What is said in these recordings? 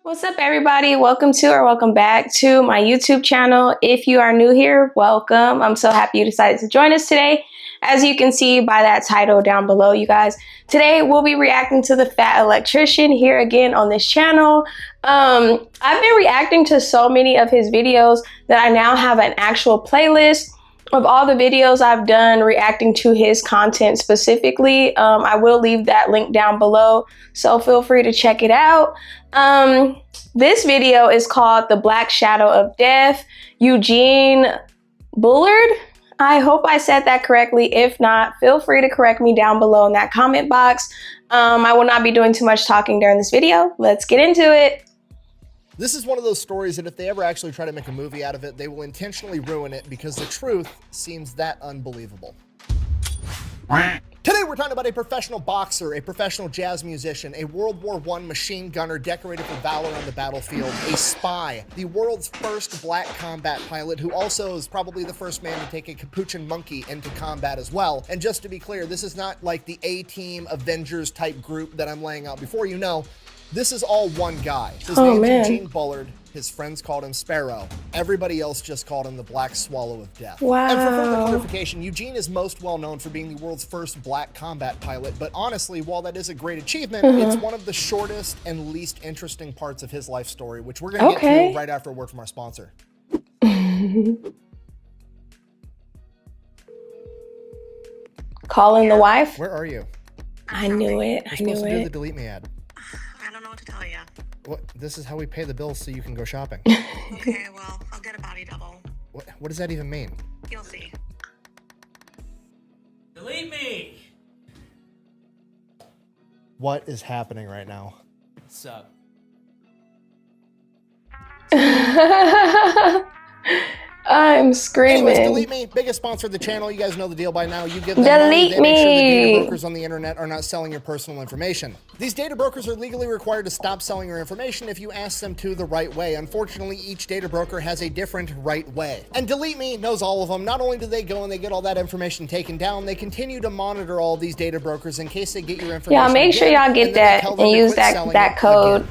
What's up, everybody? Welcome to or welcome back to my YouTube channel. If you are new here, welcome. I'm so happy you decided to join us today. As you can see by that title down below, you guys, today we'll be reacting to the Fat Electrician here again on this channel. I've been reacting to so many of his videos that I now have an actual playlist of all the videos I've done reacting to his content specifically. I will leave that link down below, so feel free to check it out. This video is called The Black Shadow of Death, Eugene Bullard. I hope I said that correctly. If not, feel free to correct me down below in that comment box. I will not be doing too much talking during this video. Let's get into it. This is one of those stories that if they ever actually try to make a movie out of it, they will intentionally ruin it because the truth seems that unbelievable. Today we're talking about a professional boxer, a professional jazz musician, a World War I machine gunner decorated for valor on the battlefield, a spy, the world's first black combat pilot who also is probably the first man to take a capuchin monkey into combat as well. And just to be clear, this is not like the A-Team Avengers type group that I'm laying out before you know. This is all one guy. His name's Eugene Bullard. His friends called him Sparrow. Everybody else just called him the Black Swallow of Death. Wow. And for further clarification, Eugene is most well known for being the world's first black combat pilot, but honestly, while that is a great achievement, it's one of the shortest and least interesting parts of his life story, which we're gonna get to right after a word from our sponsor. Calling the wife? Where are you? I knew it. You're supposed to do the delete me ad. I don't know what to tell you. What? This is how we pay the bills so you can go shopping. Okay, well, I'll get a body double. What does that even mean? You'll see. Delete me! What is happening right now? What's up? I'm screaming. Anyways, Delete Me, biggest sponsor of the channel. You guys know the deal by now. You give them money, they make sure the data brokers on the internet are not selling your personal information. These data brokers are legally required to stop selling your information if you ask them to the right way. Unfortunately, each data broker has a different right way. And Delete Me knows all of them. Not only do they go and they get all that information taken down, they continue to monitor all these data brokers in case they get your information. Yeah, make sure y'all get that and use that code. Again.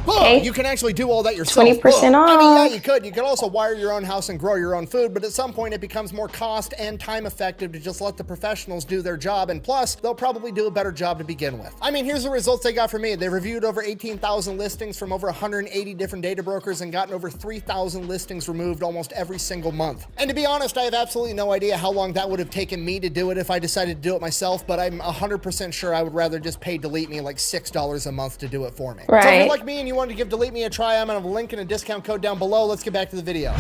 Okay. You can actually do all that yourself. 20% off. I mean, yeah, you could. You could also wire your own house and grow your own food, but at some point it becomes more cost and time effective to just let the professionals do their job, and plus, they'll probably do a better job to begin with. I mean, here's the results they got for me. They reviewed over 18,000 listings from over 180 different data brokers and gotten over 3,000 listings removed almost every single month. And to be honest, I have absolutely no idea how long that would have taken me to do it if I decided to do it myself, but I'm 100% sure I would rather just pay Delete Me like $6 a month to do it for me. Right. So if you're like me and you wanted to give Delete Me a try, I'm gonna have a link and a discount code down below. Let's get back to the video.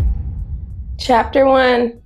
Chapter 1.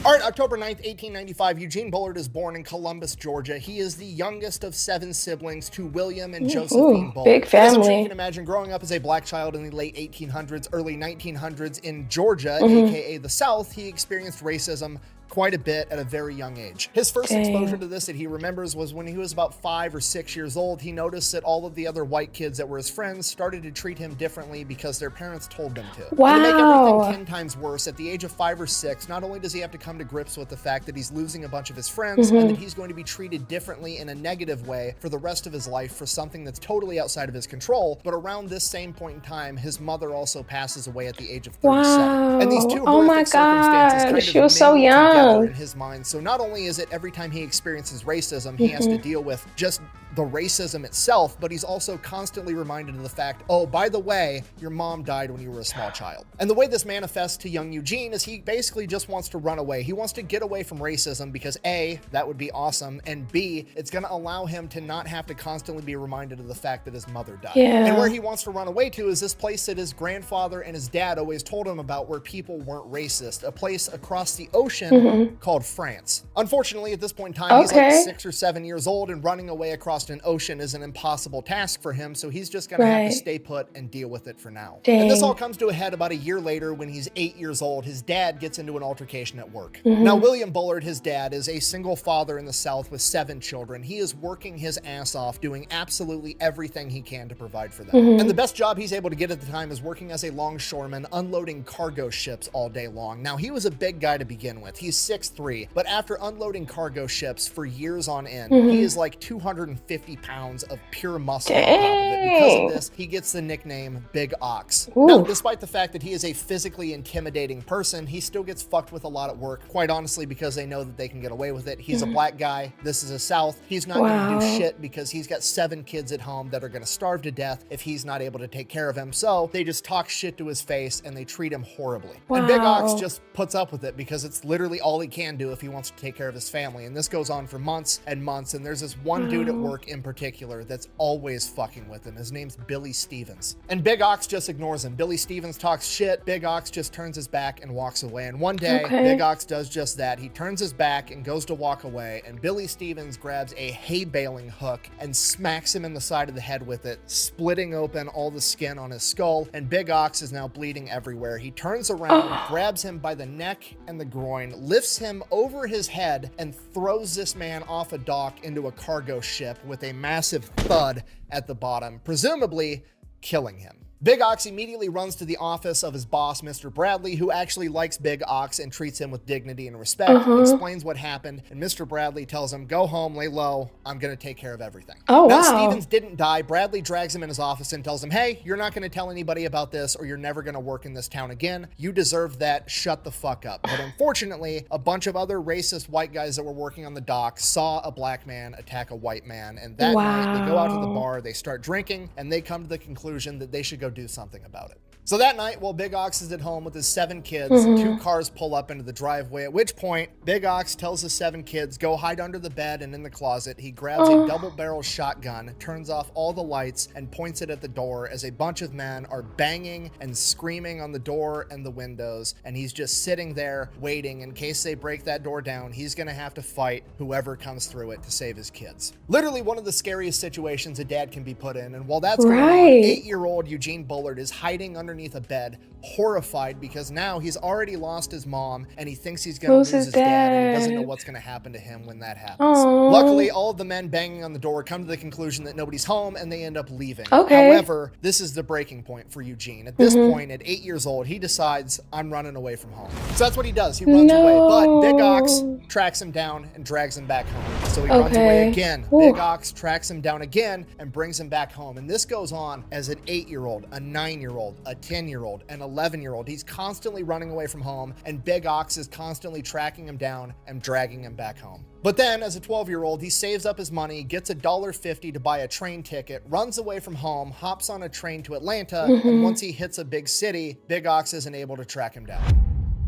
All right, October 9th, 1895, Eugene Bullard is born in Columbus, Georgia. He is the youngest of 7 siblings to William and Josephine Bullard. Big family. As I'm sure you can imagine, growing up as a black child in the late 1800s, early 1900s in Georgia, aka the South, he experienced racism quite a bit at a very young age. His first exposure to this that he remembers was when he was about 5 or 6 years old. He noticed that all of the other white kids that were his friends started to treat him differently because their parents told them to. Wow. And to make everything 10 times worse, at the age of 5 or 6, not only does he have to come to grips with the fact that he's losing a bunch of his friends and that he's going to be treated differently in a negative way for the rest of his life for something that's totally outside of his control, but around this same point in time, his mother also passes away at the age of 37. Wow. And these two Oh my horrific circumstances kind God, she of was so mingle together young in his mind. So not only is it every time he experiences racism, he has to deal with just the racism itself, but he's also constantly reminded of the fact, oh, by the way, your mom died when you were a small child. And the way this manifests to young Eugene is he basically just wants to run away. He wants to get away from racism because A, that would be awesome, and B, it's gonna allow him to not have to constantly be reminded of the fact that his mother died. And where he wants to run away to is this place that his grandfather and his dad always told him about where people weren't racist, a place across the ocean called France. Unfortunately, at this point in time, he's like 6 or 7 years old, and running away across an ocean is an impossible task for him, so he's just gonna have to stay put and deal with it for now. And this all comes to a head about a year later when he's 8 years old. His dad gets into an altercation at work. Now, William Bullard, his dad, is a single father in the South with 7 children. He is working his ass off, doing absolutely everything he can to provide for them. And the best job he's able to get at the time is working as a longshoreman, unloading cargo ships all day long. Now, he was a big guy to begin with. He's 6'3", but after unloading cargo ships for years on end, he is like 250 150 pounds of pure muscle on top of it. Because of this, he gets the nickname Big Ox. Ooh. Now, despite the fact that he is a physically intimidating person, he still gets fucked with a lot at work, quite honestly, because they know that they can get away with it. He's a black guy. This is a South. He's not going to do shit because he's got 7 kids at home that are going to starve to death if he's not able to take care of him. So they just talk shit to his face and they treat him horribly. And Big Ox just puts up with it because it's literally all he can do if he wants to take care of his family. And this goes on for months and months. And there's this one dude at work in particular that's always fucking with him. His name's Billy Stevens. And Big Ox just ignores him. Billy Stevens talks shit. Big Ox just turns his back and walks away. And one day, Big Ox does just that. He turns his back and goes to walk away. And Billy Stevens grabs a hay baling hook and smacks him in the side of the head with it, splitting open all the skin on his skull. And Big Ox is now bleeding everywhere. He turns around, grabs him by the neck and the groin, lifts him over his head, and throws this man off a dock into a cargo ship with a massive thud at the bottom, presumably killing him. Big Ox immediately runs to the office of his boss, Mr. Bradley, who actually likes Big Ox and treats him with dignity and respect, explains what happened, and Mr. Bradley tells him, go home, lay low, I'm gonna take care of everything. Now, Stevens didn't die. Bradley drags him in his office and tells him, hey, you're not gonna tell anybody about this or you're never gonna work in this town again. You deserve that, shut the fuck up. But unfortunately, a bunch of other racist white guys that were working on the dock saw a black man attack a white man, and that night, they go out to the bar, they start drinking, and they come to the conclusion that they should go do something about it. So that night, while Big Ox is at home with his 7 kids, 2 cars pull up into the driveway, at which point Big Ox tells his 7 kids, go hide under the bed and in the closet. He grabs a double-barrel shotgun, turns off all the lights, and points it at the door as a bunch of men are banging and screaming on the door and the windows, and he's just sitting there waiting in case they break that door down. He's gonna have to fight whoever comes through it to save his kids. Literally one of the scariest situations a dad can be put in, and while that's going on, 8-year-old Eugene Bullard is hiding underneath a bed, horrified because now he's already lost his mom and he thinks he's gonna lose his dad, and he doesn't know what's gonna happen to him when that happens. Luckily, all of the men banging on the door come to the conclusion that nobody's home and they end up leaving. However, this is the breaking point for Eugene. At this point, at 8 years old, he decides, I'm running away from home. So that's what he does. He runs away, but Big Ox tracks him down and drags him back home. So he runs away again. Big Ox tracks him down again and brings him back home. And this goes on as an 8-year-old, a 9-year-old, a 10-year-old, an 11-year-old. He's constantly running away from home, and Big Ox is constantly tracking him down and dragging him back home. But then, as a 12-year-old, he saves up his money, gets $1.50 to buy a train ticket, runs away from home, hops on a train to Atlanta, and once he hits a big city, Big Ox isn't able to track him down.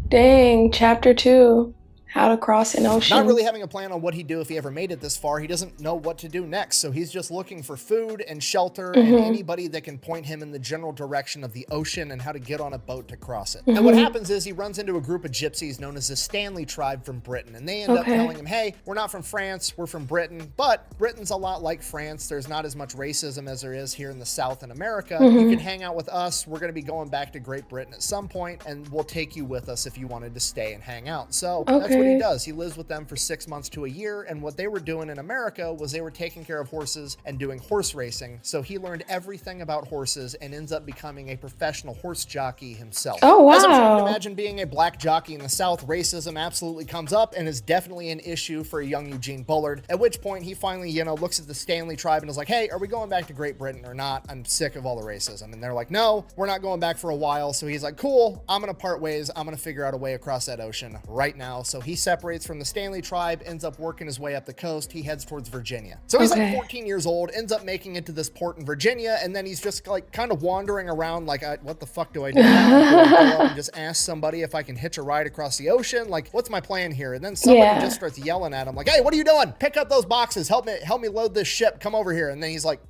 Dang, chapter 2. How to cross an ocean. Not really having a plan on what he'd do if he ever made it this far. He doesn't know what to do next. So he's just looking for food and shelter and anybody that can point him in the general direction of the ocean and how to get on a boat to cross it. And what happens is he runs into a group of gypsies known as the Stanley tribe from Britain. And they end up telling him, hey, we're not from France, we're from Britain. But Britain's a lot like France. There's not as much racism as there is here in the South in America. You can hang out with us. We're going to be going back to Great Britain at some point, and we'll take you with us if you wanted to stay and hang out. So that's what he does. He lives with them for 6 months to a year, and what they were doing in America was they were taking care of horses and doing horse racing. So he learned everything about horses and ends up becoming a professional horse jockey himself. Oh, wow. As I'm sure you can imagine, being a black jockey in the South, racism absolutely comes up and is definitely an issue for a young Eugene Bullard, at which point he finally, looks at the Stanley tribe and is like, hey, are we going back to Great Britain or not? I'm sick of all the racism. And they're like, no, we're not going back for a while. So he's like, cool, I'm gonna part ways. I'm gonna figure out a way across that ocean right now. So he separates from the Stanley tribe, ends up working his way up the coast. He heads towards Virginia. So he's like 14 years old, ends up making it to this port in Virginia, and then he's just like kind of wandering around like, what the fuck do I do now? Do I go up and just ask somebody if I can hitch a ride across the ocean? Like, what's my plan here? And then somebody just starts yelling at him like, hey, what are you doing? Pick up those boxes. Help me load this ship. Come over here. And then he's like,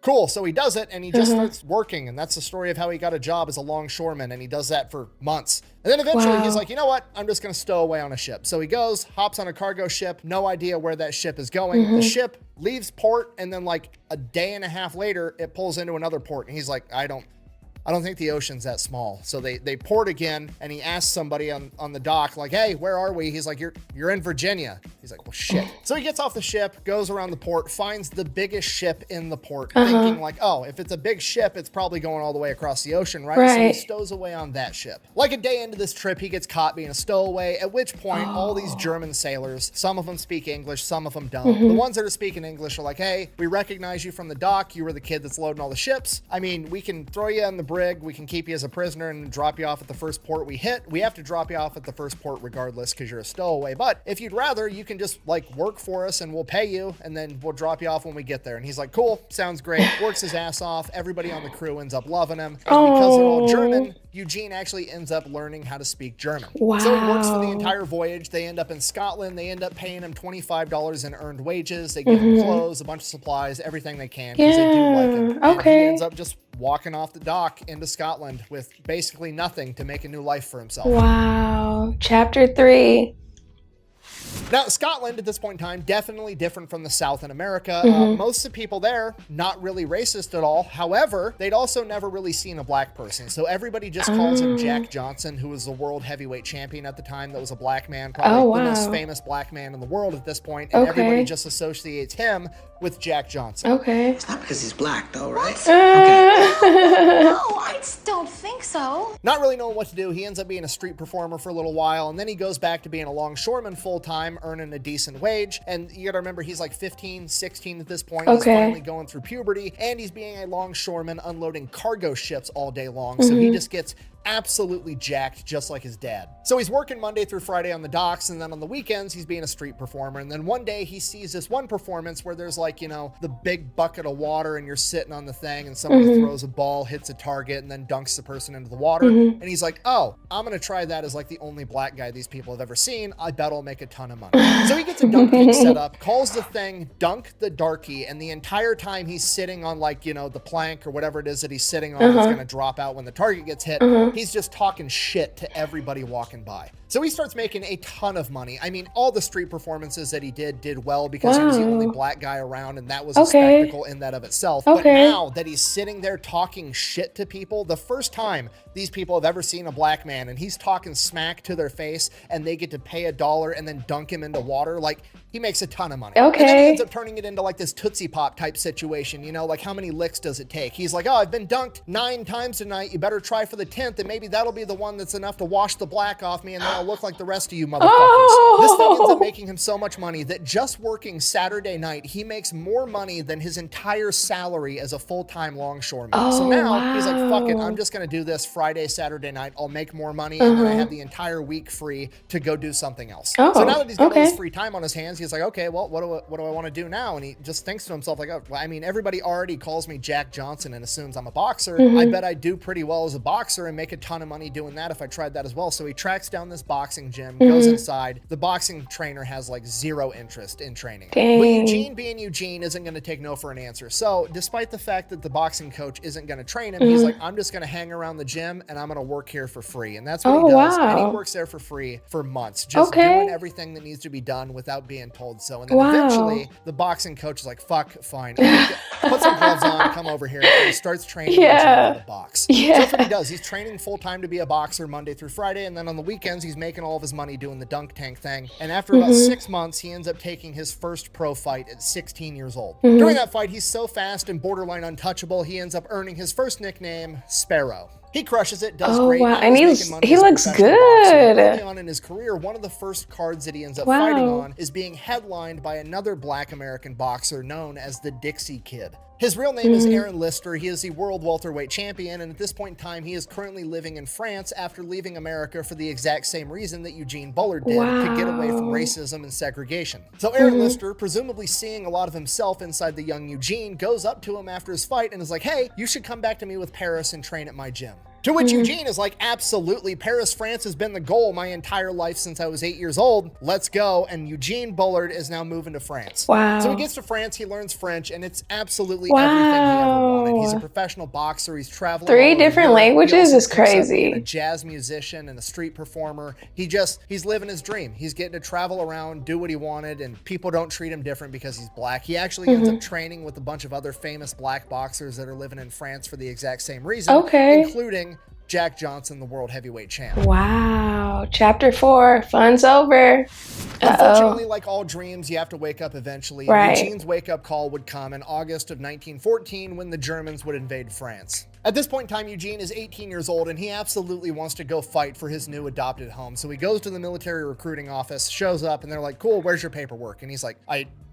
cool. So he does it, and he just starts working, and that's the story of how he got a job as a longshoreman, and he does that for months. And then eventually he's like, you know what? I'm just going to stow away on a ship. So he goes, hops on a cargo ship, no idea where that ship is going. The ship leaves port, and then like a day and a half later, it pulls into another port, and he's like, I don't I don't think the ocean's that small. So they port again, and he asks somebody on the dock, like, hey, where are we? He's like, you're in Virginia. He's like, well, shit. So he gets off the ship, goes around the port, finds the biggest ship in the port, thinking like, oh, if it's a big ship, it's probably going all the way across the ocean, right? So he stows away on that ship. Like a day into this trip, he gets caught being a stowaway, at which point all these German sailors, some of them speak English, some of them don't. The ones that are speaking English are like, hey, we recognize you from the dock. You were the kid that's loading all the ships. I mean, we can throw you in the brig. We can keep you as a prisoner and drop you off at the first port we hit. We have to drop you off at the first port regardless because you're a stowaway. But if you'd rather, you can just like work for us and we'll pay you and then we'll drop you off when we get there. And he's like, cool, sounds great. Works his ass off. Everybody on the crew ends up loving him. And because they're all German, Eugene actually ends up learning how to speak German. Wow. So he works for the entire voyage. They end up in Scotland. They end up paying him $25 in earned wages. They give him clothes, a bunch of supplies, everything they can because they do like him. And he ends up just walking off the dock into Scotland with basically nothing to make a new life for himself. Wow. Chapter 3. Now, Scotland at this point in time, definitely different from the South in America. Most of the people there, not really racist at all. However, they'd also never really seen a black person. So everybody just calls him Jack Johnson, who was the world heavyweight champion at the time. That was a black man, probably the most famous black man in the world at this point. And everybody just associates him with Jack Johnson. Okay. It's not because he's black, though, right? No, I don't think so. Not really knowing what to do, he ends up being a street performer for a little while, and then he goes back to being a longshoreman full-time, earning a decent wage. And you gotta remember, he's like 15, 16 at this point. He's finally going through puberty, and he's being a longshoreman unloading cargo ships all day long. So he just gets absolutely jacked, just like his dad. So he's working Monday through Friday on the docks, and then on the weekends, he's being a street performer. And then one day he sees this one performance where there's like, you know, the big bucket of water and you're sitting on the thing and somebody throws a ball, hits a target, and then dunks the person into the water. And he's like, oh, I'm gonna try that as like the only black guy these people have ever seen. I bet I'll make a ton of money. So he gets a dunk tank set up, calls the thing Dunk the Darky, and the entire time he's sitting on like, you know, the plank or whatever it is that he's sitting on that's gonna drop out when the target gets hit, he's just talking shit to everybody walking by. So he starts making a ton of money. I mean, all the street performances that he did well because he was the only black guy around, and that was a spectacle in that of itself. But now that he's sitting there talking shit to people, the first time these people have ever seen a black man, and he's talking smack to their face, and they get to pay $1 and then dunk him into water, like, he makes a ton of money. And then he ends up turning it into like this Tootsie Pop type situation, you know, like how many licks does it take? He's like, oh, I've been dunked 9 times tonight. You better try for the 10th, and maybe that'll be the one that's enough to wash the black off me, and then I'll look like the rest of you motherfuckers. This thing ends up making him so much money that just working Saturday night, he makes more money than his entire salary as a full-time longshoreman. So now he's like, fuck it, I'm just gonna do this Friday, Saturday night. I'll make more money, and then I have the entire week free to go do something else. So now that he's got all this free time on his hands, he's like, okay, well, what do I want to do now? And he just thinks to himself, like, oh, well, I mean, everybody already calls me Jack Johnson and assumes I'm a boxer. I bet I do pretty well as a boxer and make a ton of money doing that if I tried that as well. So he tracks down this boxing gym, goes inside. The boxing trainer has like 0 interest in training. But Eugene, being Eugene, isn't going to take no for an answer. So despite the fact that the boxing coach isn't going to train him, he's like, I'm just going to hang around the gym and I'm going to work here for free. And that's what he does. And he works there for free for months, just doing everything that needs to be done without being told so. And then eventually the boxing coach is like, fuck, fine. Put some gloves on, come over here. And he starts training to box. So that's what he does. He's training full time to be a boxer Monday through Friday. And then on the weekends, he's making all of his money doing the dunk tank thing. And after about 6 months, he ends up taking his first pro fight at 16 years old. During that fight, he's so fast and borderline untouchable, he ends up earning his first nickname, Sparrow. He crushes it, does great. Wow. And he looks good. Early on in his career, one of the first cards that he ends up fighting on is being headlined by another black American boxer known as the Dixie Kid. His real name is Aaron Lister. He is the world welterweight champion, and at this point in time, he is currently living in France after leaving America for the exact same reason that Eugene Bullard did, to get away from racism and segregation. So Aaron Lister, presumably seeing a lot of himself inside the young Eugene, goes up to him after his fight and is like, hey, you should come back to me with Paris and train at my gym. To which Eugene is like, absolutely, Paris, France has been the goal my entire life since I was 8 years old. Let's go. And Eugene Bullard is now moving to France. Wow. So he gets to France, he learns French, and it's absolutely everything he ever wanted. He's a professional boxer. He's traveling 3 different languages is crazy. A jazz musician and a street performer. He's living his dream. He's getting to travel around, do what he wanted, and people don't treat him different because he's black. He actually ends up training with a bunch of other famous black boxers that are living in France for the exact same reason, including Jack Johnson, the world heavyweight champ. Wow. Chapter 4, fun's over. Unfortunately, like all dreams, you have to wake up eventually. Right. Eugene's wake-up call would come in August of 1914 when the Germans would invade France. At this point in time, Eugene is 18 years old and he absolutely wants to go fight for his new adopted home. So he goes to the military recruiting office, shows up, and they're like, cool, where's your paperwork? And he's like,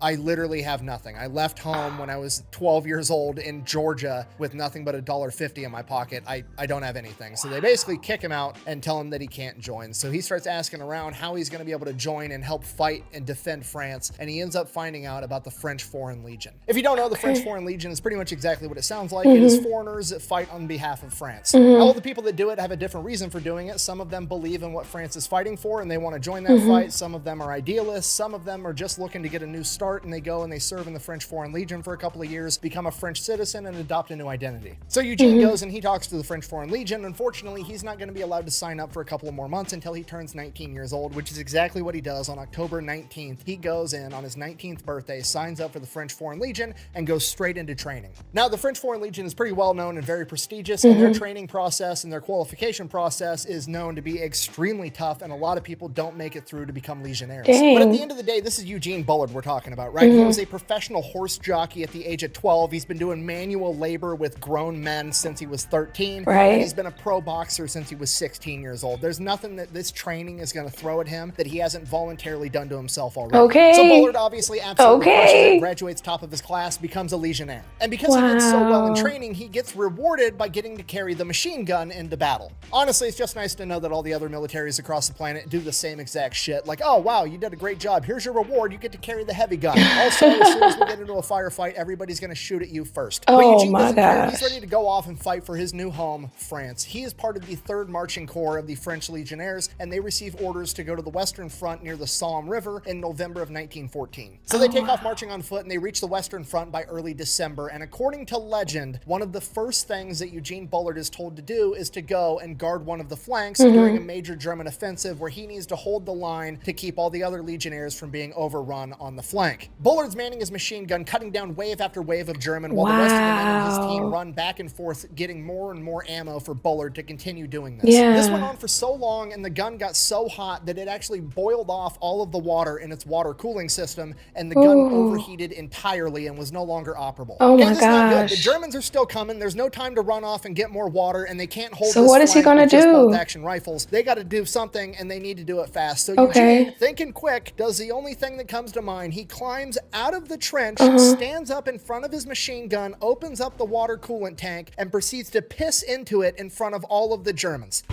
I literally have nothing. I left home when I was 12 years old in Georgia with nothing but $1.50 in my pocket. I don't have anything. So they basically kick him out and tell him that he can't join. So he starts asking around how he's going to be able to join and help fight and defend France. And he ends up finding out about the French Foreign Legion. If you don't know, the French Foreign Legion is pretty much exactly what it sounds like. It is foreigners that fight on behalf of France. All the people that do it have a different reason for doing it. Some of them believe in what France is fighting for and they want to join that fight. Some of them are idealists. Some of them are just looking to get a new start, and they go and they serve in the French Foreign Legion for a couple of years, become a French citizen, and adopt a new identity. So Eugene goes and he talks to the French Foreign Legion. Unfortunately, he's not going to be allowed to sign up for a couple of more months until he turns 19 years old, which is exactly what he does on October 19th. He goes in on his 19th birthday, signs up for the French Foreign Legion, and goes straight into training. Now, the French Foreign Legion is pretty well known and very prestigious, and their training process and their qualification process is known to be extremely tough, and a lot of people don't make it through to become legionnaires. Dang. But at the end of the day, this is Eugene Bullard we're talking about, right? He was a professional horse jockey at the age of 12. He's been doing manual labor with grown men since he was 13. Right. And he's been a pro boxer since he was 16 years old. There's nothing that this training is going to throw at him that he hasn't voluntarily done to himself already. Okay. So Bullard obviously absolutely crushes it, graduates top of his class, becomes a legionnaire. And because he did so well in training, he gets rewarded by getting to carry the machine gun into battle. Honestly, it's just nice to know that all the other militaries across the planet do the same exact shit. Like, oh, wow, you did a great job. Here's your reward. You get to carry the heavy gun. Also, as soon as we get into a firefight, everybody's going to shoot at you first. But Eugene doesn't care. He's ready to go off and fight for his new home, France. He is part of the 3rd Marching Corps of the French Legionnaires, and they receive orders to go to the Western Front near the Somme River in November of 1914. So they take off marching on foot, and they reach the Western Front by early December. And according to legend, one of the first things that Eugene Bullard is told to do is to go and guard one of the flanks during a major German offensive where he needs to hold the line to keep all the other legionnaires from being overrun on the flank. Bullard's manning his machine gun, cutting down wave after wave of German, while the rest of the men in his team run back and forth, getting more and more ammo for Bullard to continue doing this. This went on for so long, and the gun got so hot that it actually boiled off all of the water in its water cooling system, and the gun overheated entirely and was no longer operable. Oh my this is not good. gosh. The Germans are still coming. There's no time to run off and get more water, and they can't hold So this what is he flank gonna with just do? bolt-action rifles. They got to do something, and they need to do it fast. So Eugene, thinking quick, does the only thing that comes to mind. He climbs out of the trench, stands up in front of his machine gun, opens up the water coolant tank, and proceeds to piss into it in front of all of the Germans.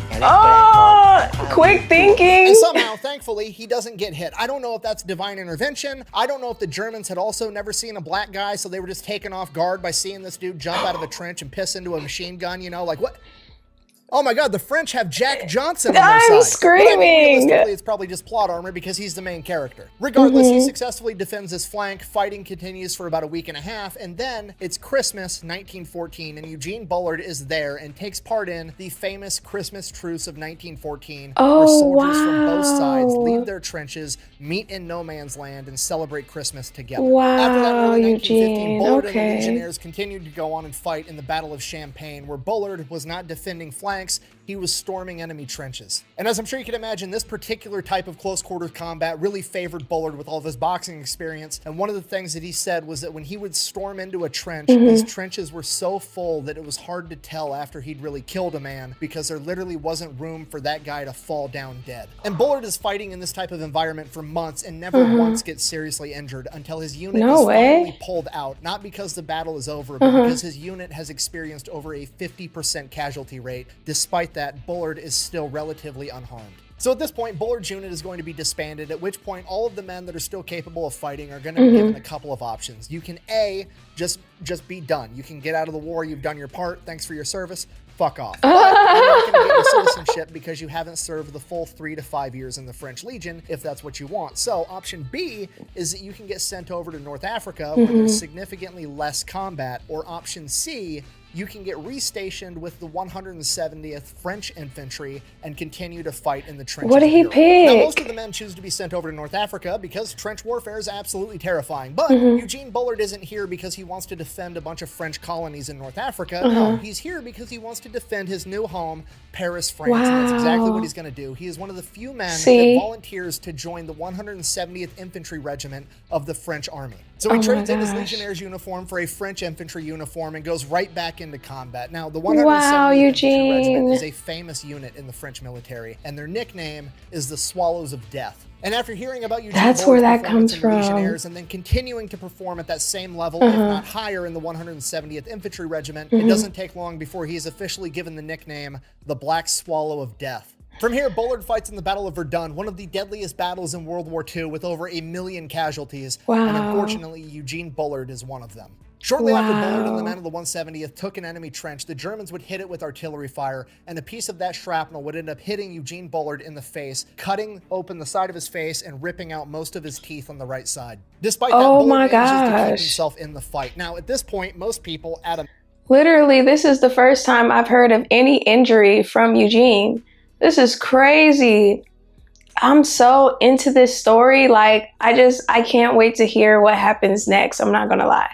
Quick thinking. And somehow, thankfully, he doesn't get hit. I don't know if that's divine intervention. I don't know if the Germans had also never seen a black guy, so they were just taken off guard by seeing this dude jump out of a trench and piss into a machine gun, you know, like what? Oh my God, the French have Jack Johnson on their side. I'm screaming. But I mean, realistically, it's probably just plot armor because he's the main character. Regardless, he successfully defends his flank. Fighting continues for about a week and a half, and then it's Christmas 1914, and Eugene Bullard is there and takes part in the famous Christmas truce of 1914, where soldiers from both sides leave their trenches, meet in no man's land, and celebrate Christmas together. After that, early 1915, Bullard and the Legionnaires continued to go on and fight in the Battle of Champagne, where Bullard was not defending flanks, he was storming enemy trenches. And as I'm sure you can imagine, this particular type of close quarters combat really favored Bullard with all of his boxing experience. And one of the things that he said was that when he would storm into a trench, these trenches were so full that it was hard to tell after he'd really killed a man because there literally wasn't room for that guy to fall down dead. And Bullard is fighting in this type of environment for months and never once gets seriously injured until his unit is finally pulled out. Not because the battle is over, but because his unit has experienced over a 50% casualty rate. Despite that, Bullard is still relatively unharmed. So at this point, Bullard's unit is going to be disbanded, at which point all of the men that are still capable of fighting are going to be given a couple of options. You can A, just be done. You can get out of the war, you've done your part, thanks for your service, fuck off. But you're not going to get your citizenship because you haven't served the full 3 to 5 years in the French Legion, if that's what you want. So option B is that you can get sent over to North Africa where there's significantly less combat, or option C, you can get restationed with the 170th French Infantry and continue to fight in the trenches. What did he pick? Now, most of the men choose to be sent over to North Africa because trench warfare is absolutely terrifying. But Eugene Bullard isn't here because he wants to defend a bunch of French colonies in North Africa. No, he's here because he wants to defend his new home, Paris, France. Wow. And that's exactly what he's going to do. He is one of the few men that volunteers to join the 170th Infantry Regiment of the French Army. So he trades in his Legionnaire's uniform for a French infantry uniform and goes right back into combat. Now, the 170th Infantry Regiment is a famous unit in the French military, and their nickname is the Swallows of Death. And after hearing about Eugene That's Bullard's where that performance comes in the from. Legionnaires and then continuing to perform at that same level, if not higher, in the 170th Infantry Regiment, it doesn't take long before he is officially given the nickname the Black Swallow of Death. From here, Bullard fights in the Battle of Verdun, one of the deadliest battles in World War II with over 1 million casualties. Wow. And unfortunately, Eugene Bullard is one of them. Shortly after Bullard and the men of the 170th took an enemy trench, the Germans would hit it with artillery fire, and a piece of that shrapnel would end up hitting Eugene Bullard in the face, cutting open the side of his face and ripping out most of his teeth on the right side. Despite that, Bullard manages to keep himself in the fight. Now, at this point, most people at a... Literally, this is the first time I've heard of any injury from Eugene. This is crazy. I'm so into this story. Like, I can't wait to hear what happens next. I'm not gonna lie.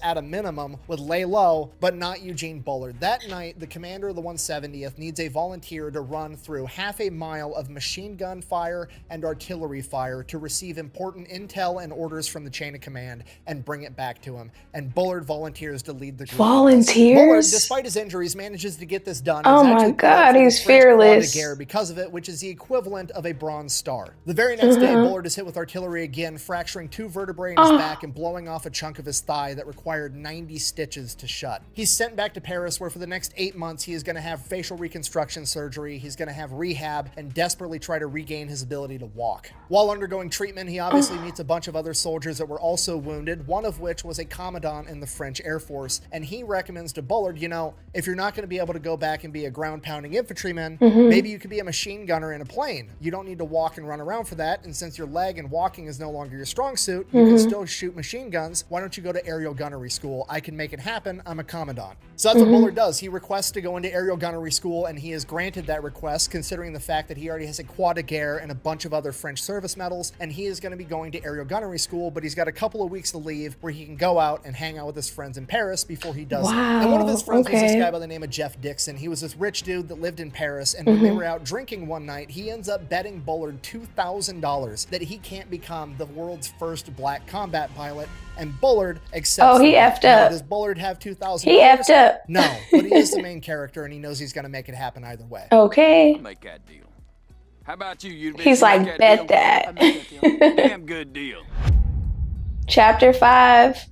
At a minimum, would lay low, but not Eugene Bullard. That night, the commander of the 170th needs a volunteer to run through half a mile of machine gun fire and artillery fire to receive important intel and orders from the chain of command and bring it back to him. And Bullard volunteers to lead the group. Volunteers? Bullard, despite his injuries, manages to get this done. Oh my God, he's fearless. Because of it, which is the equivalent of a Bronze Star. The very next day, Bullard is hit with artillery again, fracturing 2 vertebrae in his back and blowing off a chunk of his thigh that required 90 stitches to shut. He's sent back to Paris, where for the next 8 months he is going to have facial reconstruction surgery, he's going to have rehab, and desperately try to regain his ability to walk. While undergoing treatment, he obviously meets a bunch of other soldiers that were also wounded, one of which was a commandant in the French Air Force, and he recommends to Bullard, you know, if you're not going to be able to go back and be a ground-pounding infantryman, maybe you could be a machine gunner in a plane. You don't need to walk and run around for that, and since your leg and walking is no longer your strong suit, you can still shoot machine guns. Why don't you go to aerial gunnery school? I can make it happen. I'm a commandant. So that's what Bullard does. He requests to go into aerial gunnery school, and he is granted that request, considering the fact that he already has a Croix de Guerre and a bunch of other French service medals, and he is going to be going to aerial gunnery school, but he's got a couple of weeks to leave where he can go out and hang out with his friends in Paris before he does it. And one of his friends was this guy by the name of Jeff Dixon. He was this rich dude that lived in Paris, and when they were out drinking one night, he ends up betting Bullard $2,000 that he can't become the world's first black combat pilot, and Bullard accepts. Oh, he effed up. Does Bullard have $2,000? He effed up. No, but he is the main character, and he knows he's going to make it happen either way. Okay. Make that deal. How about you? He's like, bet that. Damn good deal. Chapter 5.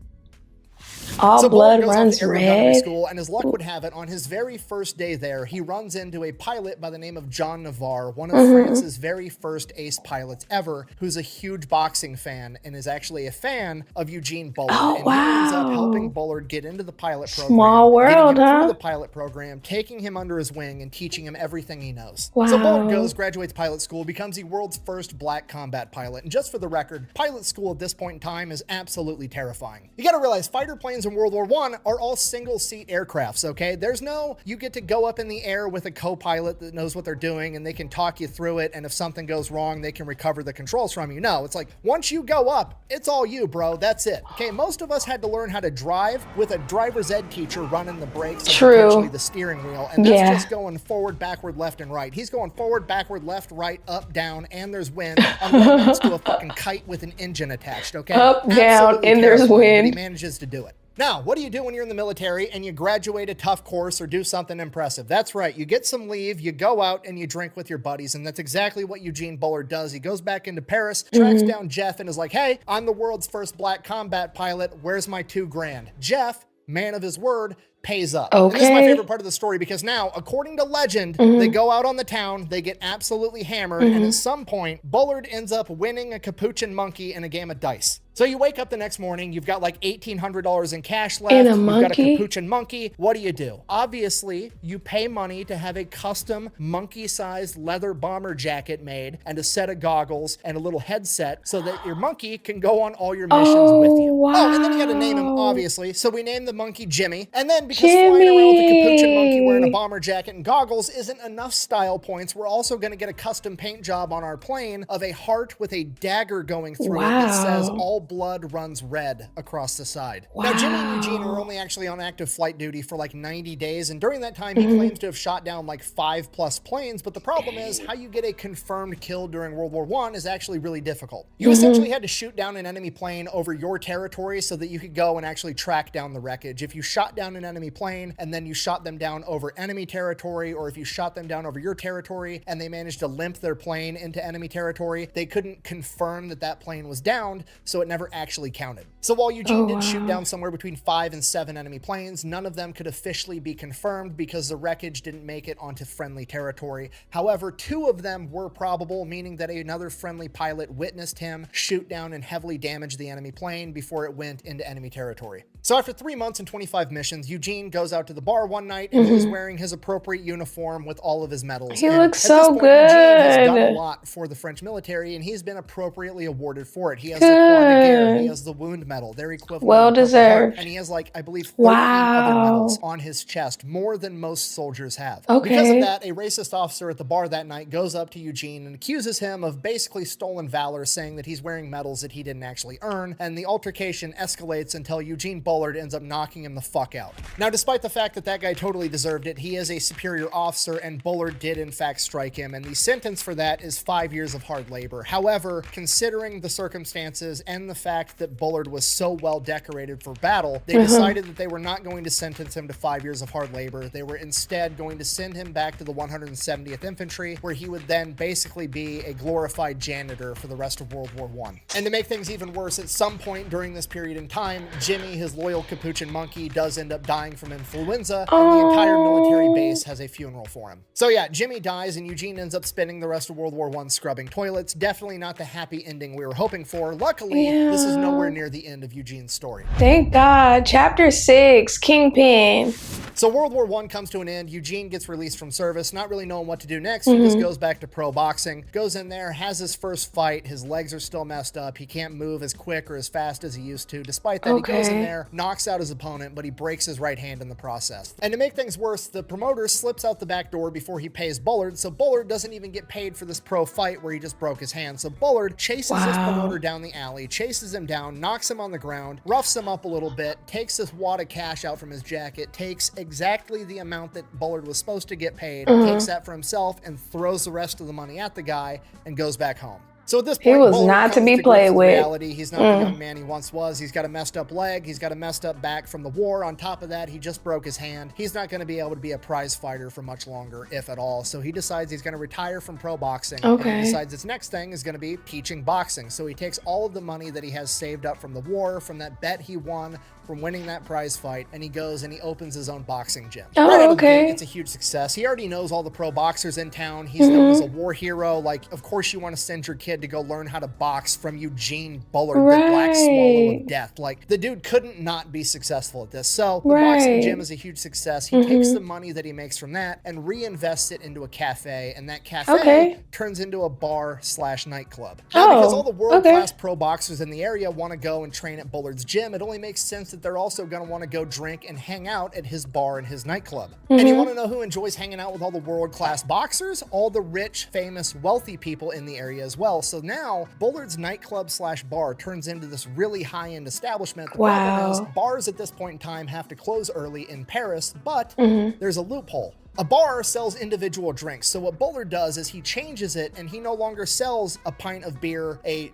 All So blood Bullard goes runs off to aerial gunnery red. school, and as luck would have it, on his very first day there, he runs into a pilot by the name of John Navarre, one of France's very first ace pilots ever, who's a huge boxing fan and is actually a fan of Eugene Bullard. Oh, and he ends up wow. helping Bullard get into the pilot program. Small world, getting him huh? through the pilot program, taking him under his wing, and teaching him everything he knows. Wow. So Bullard goes, graduates pilot school, becomes the world's first black combat pilot. And just for the record, pilot school at this point in time is absolutely terrifying. You gotta realize, fighter planes in World War I are all single-seat aircrafts, okay? There's no, you get to go up in the air with a co-pilot that knows what they're doing and they can talk you through it, and if something goes wrong, they can recover the controls from you. No, it's like, once you go up, it's all you, bro. That's it. Okay, most of us had to learn how to drive with a driver's ed teacher running the brakes and potentially the steering wheel, and that's just going forward, backward, left, and right. He's going forward, backward, left, right, up, down, and there's wind. I'm right next to a fucking kite with an engine attached, okay? Up, down, Absolutely and there's terrifying, wind. but he manages to do it. Now, what do you do when you're in the military and you graduate a tough course or do something impressive? That's right. You get some leave, you go out and you drink with your buddies. And that's exactly what Eugene Bullard does. He goes back into Paris, tracks down Jeff, and is like, hey, I'm the world's first black combat pilot. Where's my $2,000? Jeff, man of his word, pays up. And this is my Okay. favorite part of the story because now, according to legend, they go out on the town, they get absolutely hammered, and at some point, Bullard ends up winning a capuchin monkey in a game of dice. So you wake up the next morning, you've got like $1,800 in cash left, And a you've got a monkey? capuchin monkey. What do? Obviously, you pay money to have a custom monkey-sized leather bomber jacket made and a set of goggles and a little headset so that your monkey can go on all your missions with you. Wow. Oh, and then you got to name him, obviously. So we named the monkey Jimmy. And then because flying around with a capuchin monkey wearing a bomber jacket and goggles isn't enough style points, we're also going to get a custom paint job on our plane of a heart with a dagger going through it that says all blood runs red across the side. Now, Jimmy and Eugene were only actually on active flight duty for like 90 days, and during that time, he claims to have shot down like 5+ planes, but the problem is how you get a confirmed kill during World War I is actually really difficult. You essentially had to shoot down an enemy plane over your territory so that you could go and actually track down the wreckage. If you shot down an enemy plane and then you shot them down over enemy territory, or if you shot them down over your territory and they managed to limp their plane into enemy territory, they couldn't confirm that that plane was downed, so it never actually counted. So while Eugene did shoot down somewhere between 5 and 7 enemy planes, none of them could officially be confirmed because the wreckage didn't make it onto friendly territory. However, 2 of them were probable, meaning that another friendly pilot witnessed him shoot down and heavily damage the enemy plane before it went into enemy territory. So after 3 months and 25 missions, Eugene goes out to the bar one night and he's wearing his appropriate uniform with all of his medals. He And looks at this so point, Eugene has done a good. lot for the French military and he's been appropriately awarded for it. He has the Croix de Guerre, he has the Wound Medal, their equivalent. Well of the Purple deserved. Heart, and he has like, I believe, 13 other medals on his chest, more than most soldiers have. Because of Okay. that, a racist officer at the bar that night goes up to Eugene and accuses him of basically stolen valor, saying that he's wearing medals that he didn't actually earn, and the altercation escalates until Eugene Bullard ends up knocking him the fuck out. Now, despite the fact that that guy totally deserved it, he is a superior officer, and Bullard did in fact strike him, and the sentence for that is 5 years of hard labor. However, considering the circumstances and the fact that Bullard was so well decorated for battle, they decided that they were not going to sentence him to 5 years of hard labor. They were instead going to send him back to the 170th Infantry, where he would then basically be a glorified janitor for the rest of World War I. And to make things even worse, at some point during this period in time, Jimmy, his loyal capuchin monkey, does end up dying from influenza, and the entire military base has a funeral for him. So yeah, Jimmy dies, and Eugene ends up spending the rest of World War I scrubbing toilets. Definitely not the happy ending we were hoping for. Luckily, this is nowhere near the end of Eugene's story. Thank God. Chapter 6, Kingpin. So World War I comes to an end. Eugene gets released from service, not really knowing what to do next. He just goes back to pro boxing, goes in there, has his first fight. His legs are still messed up. He can't move as quick or as fast as he used to. Despite that, he goes in there, knocks out his opponent, but he breaks his right hand in the process. And to make things worse, the promoter slips out the back door before he pays Bullard, so Bullard doesn't even get paid for this pro fight where he just broke his hand. So Bullard chases his promoter down the alley, chases him down, knocks him on the ground, roughs him up a little bit, takes this wad of cash out from his jacket, takes exactly the amount that Bullard was supposed to get paid, takes that for himself, and throws the rest of the money at the guy and goes back home. So at this point, He was Bullard not to comes be grips played with. reality. He's not the young man he once was. He's got a messed up leg. He's got a messed up back from the war. On top of that, he just broke his hand. He's not going to be able to be a prize fighter for much longer, if at all. So he decides he's going to retire from pro boxing. And he decides his next thing is going to be teaching boxing. So he takes all of the money that he has saved up from the war, from that bet he won, from winning that prize fight, and he goes and he opens his own boxing gym. Right out of the gate, it's a huge success. He already knows all the pro boxers in town. He's known as a war hero. Like, of course you want to send your kid to go learn how to box from Eugene Bullard, the Black Swallow of Death. Like, the dude couldn't not be successful at this. So the boxing gym is a huge success. He takes the money that he makes from that and reinvests it into a cafe, and that cafe turns into a bar/nightclub. Now, because all the world-class pro boxers in the area want to go and train at Bullard's gym, it only makes sense that they're also going to want to go drink and hang out at his bar and his nightclub. And you want to know who enjoys hanging out with all the world-class boxers? All the rich, famous, wealthy people in the area as well. So now Bullard's nightclub/bar turns into this really high-end establishment. The problem is bars at this point in time have to close early in Paris, but there's a loophole. A bar sells individual drinks. So what Bullard does is he changes it, and he no longer sells a pint of beer, a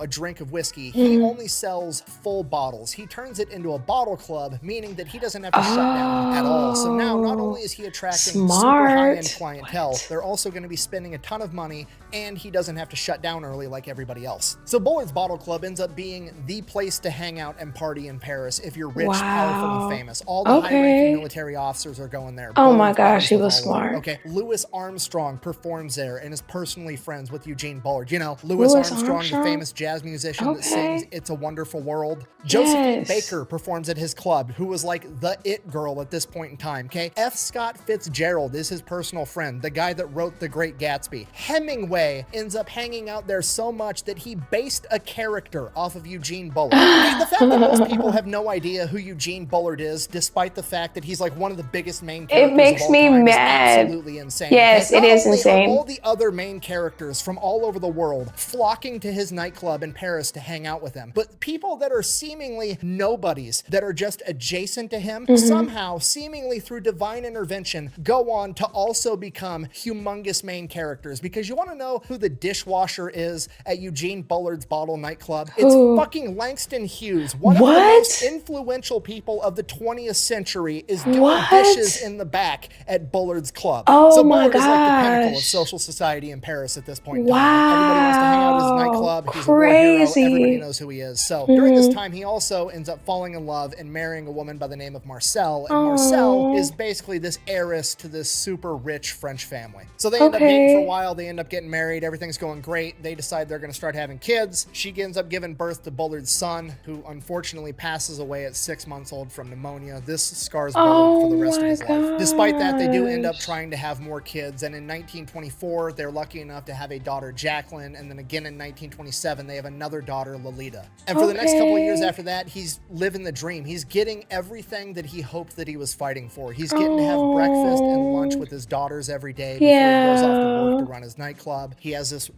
drink of whiskey. He only sells full bottles. He turns it into a bottle club, meaning that he doesn't have to shut down at all. So now not only is he attracting super high-end clientele, they're also going to be spending a ton of money, and he doesn't have to shut down early like everybody else. So Bullard's Bottle Club ends up being the place to hang out and party in Paris if you're rich, powerful, and famous. All the high-ranking military officers are going there. Oh my gosh, he was smart. Okay, Louis Armstrong performs there and is personally friends with Eugene Bullard. You know, Louis Armstrong, the famous jazz musician that sings It's a Wonderful World. Josephine Baker performs at his club, who was like the it girl at this point in time, okay? F. Scott Fitzgerald is his personal friend, the guy that wrote The Great Gatsby. Hemingway ends up hanging out there so much that he based a character off of Eugene Bullard. The fact that most people have no idea who Eugene Bullard is, despite the fact that he's like one of the biggest main characters it makes me mad. Absolutely insane. Yes, it is insane. All the other main characters from all over the world flocking to his nightclub in Paris to hang out with him. But people that are seemingly nobodies, that are just adjacent to him, somehow, seemingly through divine intervention, go on to also become humongous main characters. Because you want to know who the dishwasher is at Eugene Bullard's Bottle Nightclub? It's fucking Langston Hughes. One of the most influential people of the 20th century is doing dishes in the back at Bullard's club. So Bullard is like the pinnacle of social society in Paris at this point in time. Everybody wants to hang out at his nightclub. He's a war hero. Everybody knows who he is. So during this time, he also ends up falling in love and marrying a woman by the name of Marcel. And Marcel is basically this heiress to this super rich French family. So they end up dating for a while. They end up getting married. Everything's going great. They decide they're going to start having kids. She ends up giving birth to Bullard's son, who unfortunately passes away at 6 months old from pneumonia. This scars Bullard for the rest of his life. Despite that, they do end up trying to have more kids. And in 1924, they're lucky enough to have a daughter, Jacqueline. And then again in 1927, they have another daughter, Lolita. And for the next couple of years after that, he's living the dream. He's getting everything that he hoped that he was fighting for. He's getting to have breakfast and lunch with his daughters every day before he goes off to work to run his nightclub. He has this,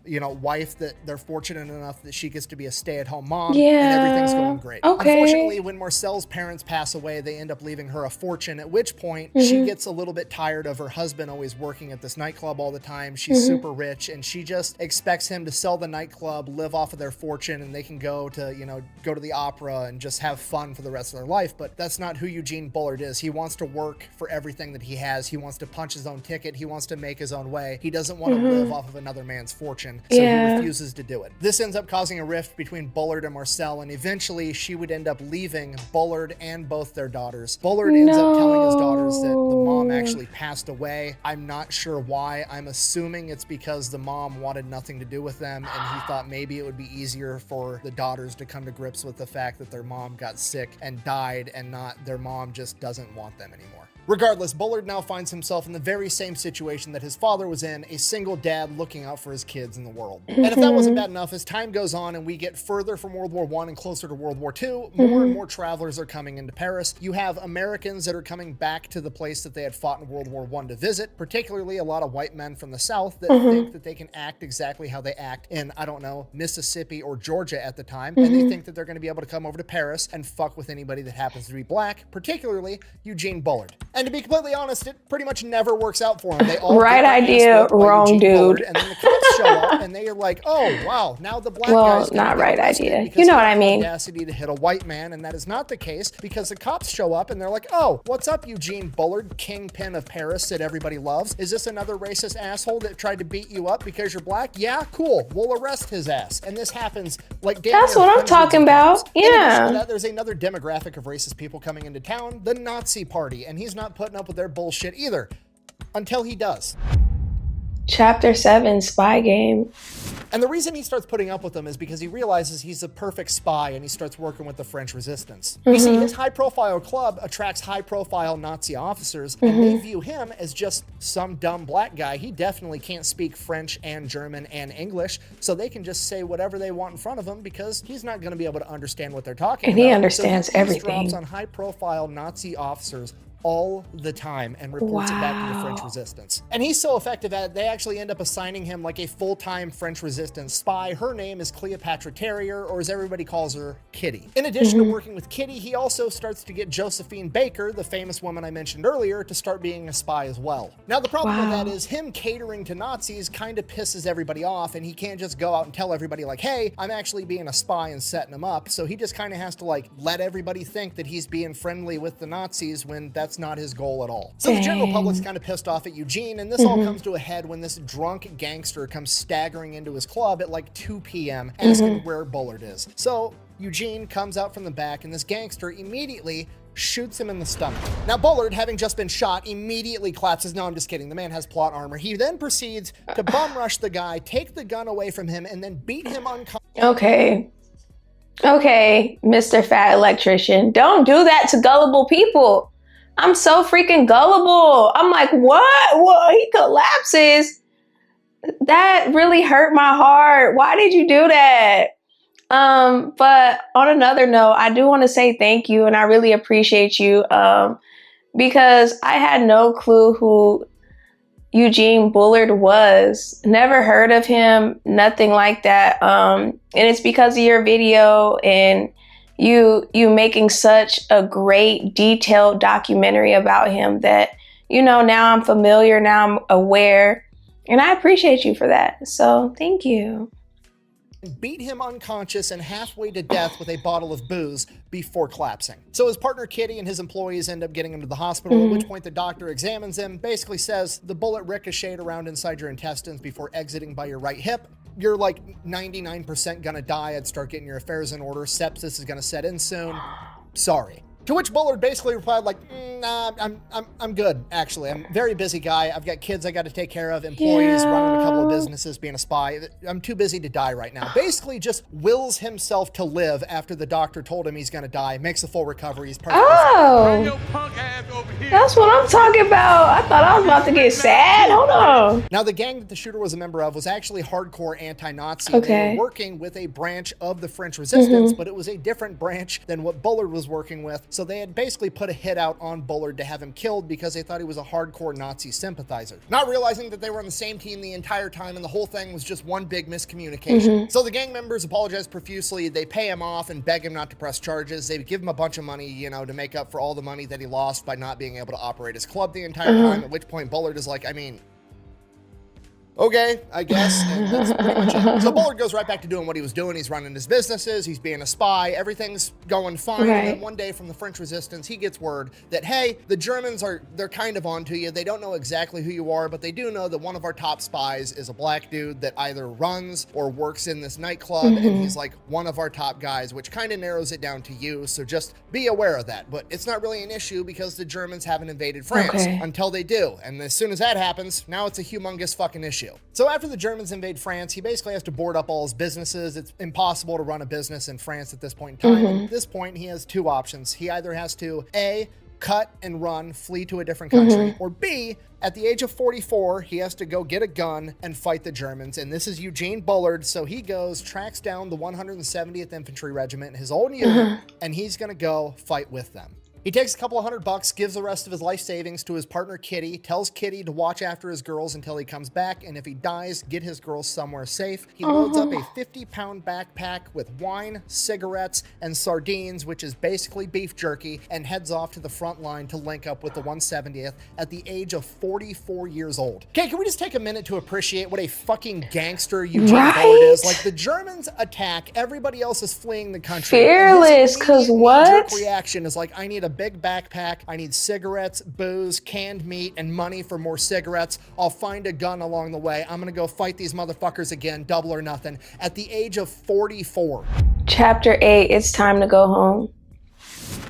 wife that they're fortunate enough that she gets to be a stay-at-home mom, and everything's going great. Unfortunately, when Marcel's parents pass away, they end up leaving her a fortune, at which point she gets a little bit tired of her husband always working at this nightclub all the time. She's super rich, and she just expects him to sell the nightclub, live off of their fortune, and they can go to the opera and just have fun for the rest of their life. But that's not who Eugene Bullard is. He wants to work for everything that he has. He wants to punch his own ticket. He wants to make his own way. He doesn't want to live off of another man's fortune, so he refuses to do it. This ends up causing a rift between Bullard and Marcel, and eventually she would end up leaving Bullard and both their daughters. Bullard ends up telling his daughters that the mom actually passed away. I'm not sure why. I'm assuming it's because the mom wanted nothing to do with them, and he thought maybe it would be easier for the daughters to come to grips with the fact that their mom got sick and died, and not their mom just doesn't want them anymore. Regardless, Bullard now finds himself in the very same situation that his father was in, a single dad looking out for his kids in the world. And if that wasn't bad enough, as time goes on and we get further from World War I and closer to World War II, more and more travelers are coming into Paris. You have Americans that are coming back to the place that they had fought in World War I to visit, particularly a lot of white men from the South that think that they can act exactly how they act in, I don't know, Mississippi or Georgia at the time, and they think that they're going to be able to come over to Paris and fuck with anybody that happens to be black, particularly Eugene Bullard. And to be completely honest, it pretty much never works out for him. They all right idea, wrong dude. Bullard, and then the cops show up and they are like, oh, wow, now the black guy's not right idea. You know what I mean. Audacity to hit a white man, and that is not the case because the cops show up and they're like, oh, what's up, Eugene Bullard, kingpin of Paris that everybody loves? Is this another racist asshole that tried to beat you up because you're black? Yeah, cool. We'll arrest his ass. And this happens like that's what I'm talking about. Yeah. In addition to that, there's another demographic of racist people coming into town, the Nazi Party, and he's not putting up with their bullshit either, until he does. Chapter 7, Spy Game. And the reason he starts putting up with them is because he realizes he's a perfect spy, and he starts working with the French resistance. You see, his high-profile club attracts high-profile Nazi officers, and they view him as just some dumb black guy. He definitely can't speak French and German and English, so they can just say whatever they want in front of him because he's not going to be able to understand what they're talking about. And he understands so everything. Drops on high-profile Nazi officers all the time and reports it back to the French resistance. And he's so effective at it, they actually end up assigning him like a full-time French resistance spy. Her name is Cleopatra Terrier, or as everybody calls her, Kitty. In addition to working with Kitty, he also starts to get Josephine Baker, the famous woman I mentioned earlier, to start being a spy as well. Now the problem with that is him catering to Nazis kind of pisses everybody off, and he can't just go out and tell everybody like, hey, I'm actually being a spy and setting them up. So he just kind of has to like let everybody think that he's being friendly with the Nazis when that's not his goal at all. So the general public's kind of pissed off at Eugene, and this all comes to a head when this drunk gangster comes staggering into his club at like 2 p.m. asking where Bullard is. So Eugene comes out from the back, and this gangster immediately shoots him in the stomach. Now Bullard, having just been shot, immediately collapses. No, I'm just kidding. The man has plot armor. He then proceeds to bum rush the guy, take the gun away from him, and then beat him unconscious. Okay, Mr. Fat Electrician, don't do that to gullible people. I'm so freaking gullible. I'm like, what? Whoa, he collapses. That really hurt my heart. Why did you do that? But on another note, I do want to say thank you, and I really appreciate you, because I had no clue who Eugene Bullard was. Never heard of him, nothing like that. And it's because of your video and you making such a great detailed documentary about him that, you know, now I'm familiar, now I'm aware, and I appreciate you for that. So thank you. Beat him unconscious and halfway to death with a bottle of booze before collapsing. So his partner Kitty and his employees end up getting him to the hospital, at which point the doctor examines him, basically says the bullet ricocheted around inside your intestines before exiting by your right hip. You're like 99% gonna die. I'd start getting your affairs in order. Sepsis is gonna set in soon. Sorry. To which Bullard basically replied like, nah, I'm good, actually. I'm a very busy guy. I've got kids I got to take care of, employees, running a couple of businesses, being a spy. I'm too busy to die right now. Basically just wills himself to live after the doctor told him he's going to die, makes a full recovery. He's perfect. Your punk ass over here. That's what I'm talking about. I thought I was about to get sad. Hold on. Now, the gang that the shooter was a member of was actually hardcore anti-Nazi. They were working with a branch of the French resistance, but it was a different branch than what Bullard was working with. So they had basically put a hit out on Bullard to have him killed because they thought he was a hardcore Nazi sympathizer. Not realizing that they were on the same team the entire time and the whole thing was just one big miscommunication. So the gang members apologize profusely. They pay him off and beg him not to press charges. They give him a bunch of money, you know, to make up for all the money that he lost by not being able to operate his club the entire time, at which point Bullard is like, I mean, okay, I guess, and that's pretty much it. So Bullard goes right back to doing what he was doing. He's running his businesses, he's being a spy, everything's going fine. And then one day from the French resistance, he gets word that, hey, the Germans they're kind of onto you. They don't know exactly who you are, but they do know that one of our top spies is a black dude that either runs or works in this nightclub, and he's like one of our top guys, which kind of narrows it down to you. So just be aware of that. But it's not really an issue because the Germans haven't invaded France until they do. And as soon as that happens, now it's a humongous fucking issue. So after the Germans invade France, he basically has to board up all his businesses. It's impossible to run a business in France at this point in time. And at this point, he has two options. He either has to, A, cut and run, flee to a different country, or B, at the age of 44, he has to go get a gun and fight the Germans. And this is Eugene Bullard. So he goes, tracks down the 170th Infantry Regiment, his own unit, and he's gonna go fight with them. He takes a couple of $100, gives the rest of his life savings to his partner Kitty, tells Kitty to watch after his girls until he comes back, and if he dies, get his girls somewhere safe. He loads up a 50-pound backpack with wine, cigarettes, and sardines, which is basically beef jerky, and heads off to the front line to link up with the 170th at the age of 44 years old. Okay, can we just take a minute to appreciate what a fucking gangster Eugene Bullard is? Like, the Germans attack, everybody else is fleeing the country. Fearless, because what? Reaction is like, I need a big backpack, I need cigarettes, booze, canned meat, and money for more cigarettes. I'll find a gun along the way. I'm gonna go fight these motherfuckers again, double or nothing, at the age of 44. Chapter 8, it's time to go home.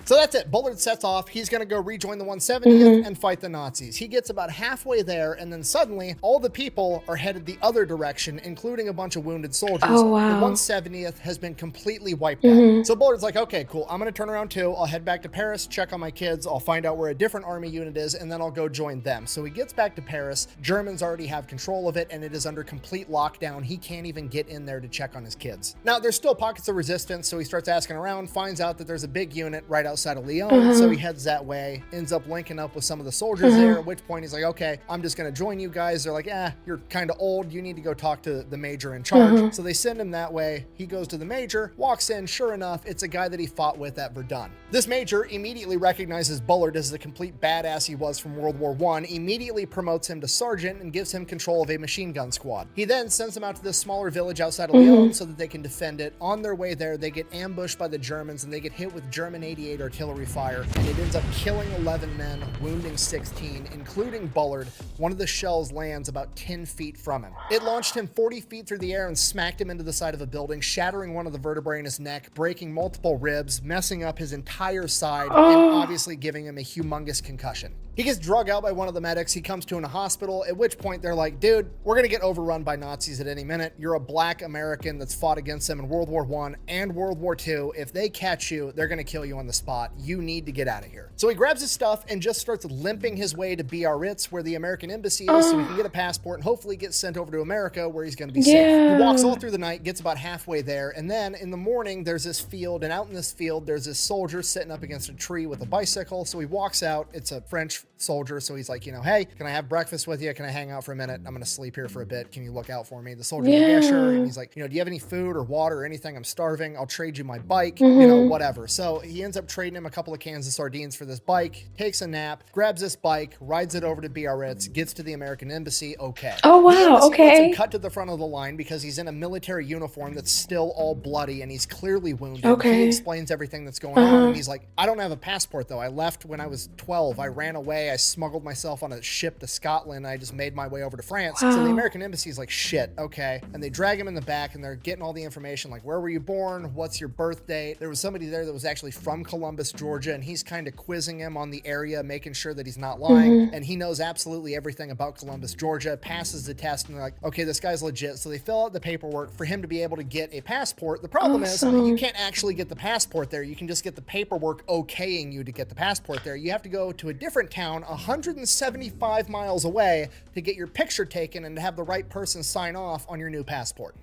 So that's it. Bullard sets off. He's going to go rejoin the 170th and fight the Nazis. He gets about halfway there, and then suddenly all the people are headed the other direction, including a bunch of wounded soldiers. Oh, wow. The 170th has been completely wiped out. So Bullard's like, okay, cool. I'm going to turn around too. I'll head back to Paris, check on my kids. I'll find out where a different army unit is, and then I'll go join them. So he gets back to Paris. Germans already have control of it, and it is under complete lockdown. He can't even get in there to check on his kids. Now, there's still pockets of resistance, so he starts asking around, finds out that there's a big unit right outside of Lyon. So he heads that way, ends up linking up with some of the soldiers there, at which point he's like, okay, I'm just going to join you guys. They're like, you're kind of old. You need to go talk to the major in charge. So they send him that way. He goes to the major, walks in. Sure enough, it's a guy that he fought with at Verdun. This major immediately recognizes Bullard as the complete badass he was from World War I, immediately promotes him to sergeant and gives him control of a machine gun squad. He then sends them out to this smaller village outside of Lyon so that they can defend it. On their way there, they get ambushed by the Germans and they get hit with German 88 artillery fire, and it ends up killing 11 men, wounding 16, including Bullard. One of the shells lands about 10 feet from him. It launched him 40 feet through the air and smacked him into the side of a building, shattering one of the vertebrae in his neck, breaking multiple ribs, messing up his entire side, and obviously giving him a humongous concussion. He gets drug out by one of the medics. He comes to in a hospital, at which point they're like, dude, we're going to get overrun by Nazis at any minute. You're a black American that's fought against them in World War I and World War II. If they catch you, they're going to kill you on the spot. You need to get out of here. So he grabs his stuff and just starts limping his way to Biarritz, where the American embassy is, so he can get a passport and hopefully get sent over to America, where he's going to be safe. He walks all through the night, gets about halfway there, and then in the morning, there's this field, and out in this field, there's this soldier sitting up against a tree with a bicycle. So he walks out. It's a French soldier, so he's like, hey, can I have breakfast with you? Can I hang out for a minute? I'm gonna sleep here for a bit. Can you look out for me? The soldier's like, yeah, sure. And he's like, do you have any food or water or anything? I'm starving. I'll trade you my bike, whatever. So he ends up trading him a couple of cans of sardines for this bike, takes a nap, grabs this bike, rides it over to Biarritz, gets to the American embassy. Okay. Oh, wow. Okay. Lets him cut to the front of the line because he's in a military uniform that's still all bloody and he's clearly wounded. Okay. He explains everything that's going on, and he's like, I don't have a passport though. I left when I was 12. I ran away. I smuggled myself on a ship to Scotland. I just made my way over to France. So the American embassy is like, shit, okay. And they drag him in the back and they're getting all the information, like, where were you born? What's your birth date? There was somebody there that was actually from Columbus, Georgia, and he's kind of quizzing him on the area, making sure that he's not lying. And he knows absolutely everything about Columbus, Georgia, passes the test, and they're like, okay, this guy's legit. So they fill out the paperwork for him to be able to get a passport. The problem is you can't actually get the passport there. You can just get the paperwork okaying you to get the passport there. You have to go to a different town 175 miles away to get your picture taken and to have the right person sign off on your new passport.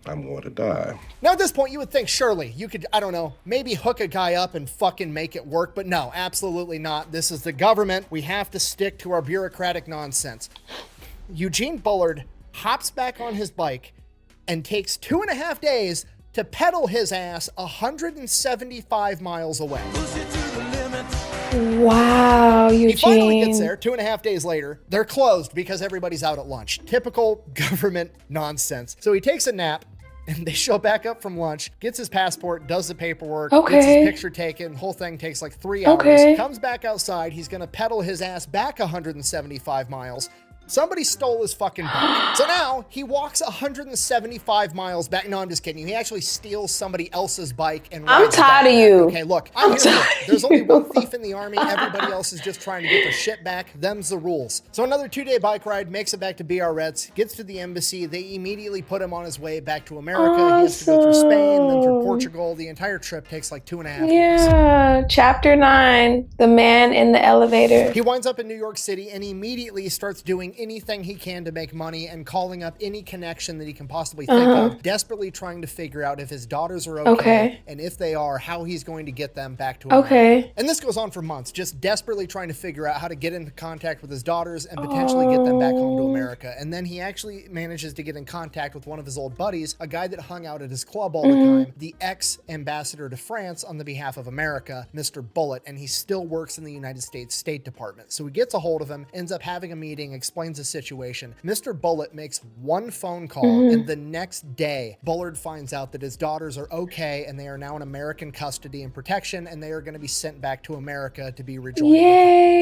I'm going to die. Now, at this point, you would think, surely, you could, I don't know, maybe hook a guy up and fucking make it work, but no, absolutely not. This is the government. We have to stick to our bureaucratic nonsense. Eugene Bullard hops back on his bike and takes 2.5 days to pedal his ass 175 miles away. Wow, Eugene. He finally gets there 2.5 days later. They're closed because everybody's out at lunch. Typical government nonsense. So he takes a nap and they show back up from lunch, gets his passport, does the paperwork, gets his picture taken. The whole thing takes like 3 hours. Comes back outside. He's going to pedal his ass back 175 miles. Somebody stole his fucking bike. So now he walks 175 miles back. No, I'm just kidding. He actually steals somebody else's bike and rides I'm tired of you. Okay, look, I'm here for it. There's only one thief in the army. Everybody else is just trying to get their shit back. Them's the rules. So another 2-day bike ride, makes it back to Biarritz, gets to the embassy. They immediately put him on his way back to America. He has to go through Spain, then through Portugal. The entire trip takes like 2.5 weeks. Yeah, chapter 9, the man in the elevator. He winds up in New York City and immediately starts doing anything he can to make money and calling up any connection that he can possibly think of, desperately trying to figure out if his daughters are okay, and if they are, how he's going to get them back to America. And this goes on for months, just desperately trying to figure out how to get into contact with his daughters and potentially get them back home to America. And then he actually manages to get in contact with one of his old buddies, a guy that hung out at his club all the time, the ex-ambassador to France on the behalf of America, Mr. Bullitt, and he still works in the United States State Department. So he gets a hold of him, ends up having a meeting, explains the situation. Mr. Bullitt makes one phone call, and the next day, Bullard finds out that his daughters are okay, and they are now in American custody and protection, and they are going to be sent back to America to be rejoined.